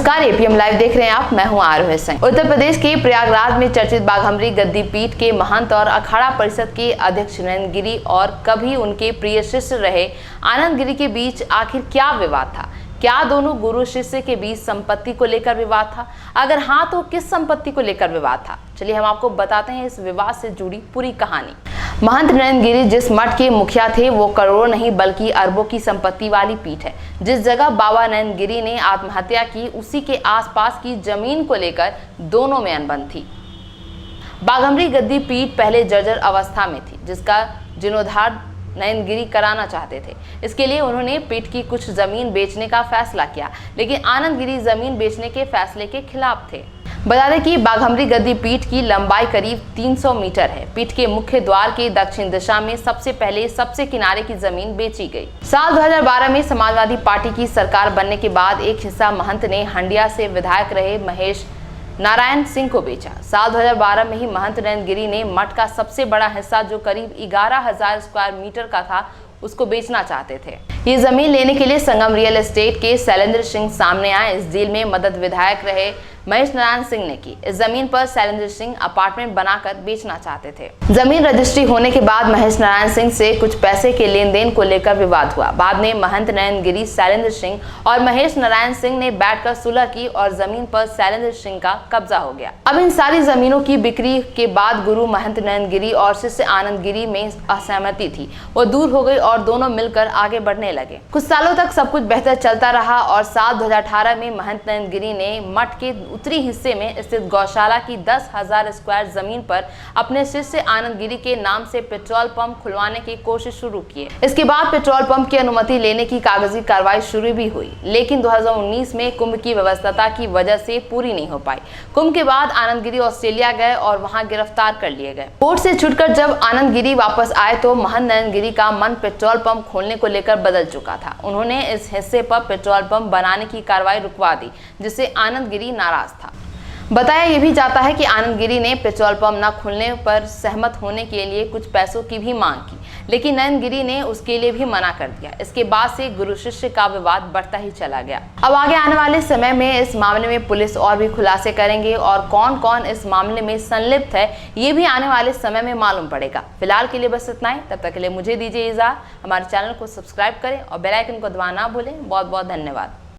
नमस्कार, APM live देख रहे हैं आप। मैं हूं आरोही सिंह। उत्तर प्रदेश के प्रयागराज में चर्चित बाघम्बरी गद्दी पीठ के महंत और अखाड़ा परिषद के अध्यक्ष नरेंद्र गिरी और कभी उनके प्रिय शिष्य रहे आनंद गिरी के बीच आखिर क्या विवाद था? क्या दोनों गुरु शिष्य के बीच संपत्ति को लेकर विवाद था? अगर हाँ, तो किस संपत्ति को लेकर विवाद था? चलिए हम आपको बताते हैं इस विवाद से जुड़ी पूरी कहानी। महंत नरेंद्र गिरी जिस मठ के मुखिया थे वो करोड़ों नहीं बल्कि अरबों की संपत्ति वाली पीठ है। जिस जगह बाबा नरेंद्र गिरी ने आत्महत्या की, उसी के आसपास की जमीन को लेकर दोनों में अनबन थी। बाघम्बरी गद्दी पीठ पहले जर्जर अवस्था में थी, जिसका जीर्णोद्धार नरेंद्र गिरी कराना चाहते थे। इसके लिए उन्होंने पीठ की कुछ जमीन बेचने का फैसला किया, लेकिन आनंद गिरी जमीन बेचने के फैसले के खिलाफ थे। बता दें कि बाघम्बरी गद्दी पीठ की लंबाई करीब 300 मीटर है। पीठ के मुख्य द्वार के दक्षिण दिशा में सबसे पहले सबसे किनारे की जमीन बेची गई। साल 2012 में समाजवादी पार्टी की सरकार बनने के बाद एक हिस्सा महंत ने हंडिया से विधायक रहे महेश नारायण सिंह को बेचा। साल 2012 में ही महंत नरेंद्र गिरी ने मठ का सबसे बड़ा हिस्सा, जो करीब 11,000 स्क्वायर मीटर का था, उसको बेचना चाहते थे। ये जमीन लेने के लिए संगम रियल एस्टेट के शैलेंद्र सिंह सामने आए। इस डील में मदद विधायक रहे महेश नारायण सिंह ने की। इस जमीन पर शैलेंद्र सिंह अपार्टमेंट बनाकर बेचना चाहते थे। जमीन रजिस्ट्री होने के बाद महेश नारायण सिंह से कुछ पैसे के लेन देन को लेकर विवाद हुआ। बाद में महंत नरेंद्र गिरी, शैलेंद्र सिंह और महेश नारायण सिंह ने बैठकर सुलह की और जमीन पर शैलेंद्र सिंह का कब्जा हो गया। अब इन सारी जमीनों की बिक्री के बाद गुरु महंत नरेंद्र गिरी और शिष्य आनंद गिरी में असहमति थी, वो दूर हो गई और दोनों मिलकर आगे बढ़ने लगे। कुछ सालों तक सब कुछ बेहतर चलता रहा और साल 2018 में महंत नरेंद्र गिरी ने मठ के उत्तरी हिस्से में स्थित गौशाला की 10,000 स्क्वायर जमीन पर अपने शिष्य आनंद गिरी के नाम से पेट्रोल पंप खुलवाने की कोशिश शुरू की। इसके बाद पेट्रोल पंप की अनुमति लेने की कागजी कार्रवाई शुरू भी हुई, लेकिन 2019 में कुंभ की व्यवस्था की वजह से पूरी नहीं हो पाई। कुंभ के बाद आनंद गिरी ऑस्ट्रेलिया गए और वहां गिरफ्तार कर लिए गए। कोर्ट से छुटकर जब आनंद गिरी वापस आए तो महंत नरेंद्र गिरी का मन पेट्रोल पंप खोलने को लेकर बदल चुका था। उन्होंने इस हिस्से पर पेट्रोल पंप बनाने की कार्रवाई रुकवा दी, जिससे आनंद गिरी नाराज था। बताया यह भी जाता है कि आनंद गिरी ने पेट्रोल पंप न खुलने पर सहमत होने के लिए कुछ पैसों की भी मांग की, लेकिन नरेंद्र गिरी ने उसके लिए भी मना कर दिया। इसके बाद से गुरु शिष्य का विवाद बढ़ता ही चला गया। अब आगे आने वाले समय में इस मामले में पुलिस और भी खुलासे करेंगे और कौन कौन इस मामले में संलिप्त है, ये भी आने वाले समय में मालूम पड़ेगा। फिलहाल के लिए बस इतना ही। तब तक के लिए मुझे दीजिए इजाजत। हमारे चैनल को सब्सक्राइब करें और बेल आइकन को दबाना ना भूलें। बहुत बहुत धन्यवाद।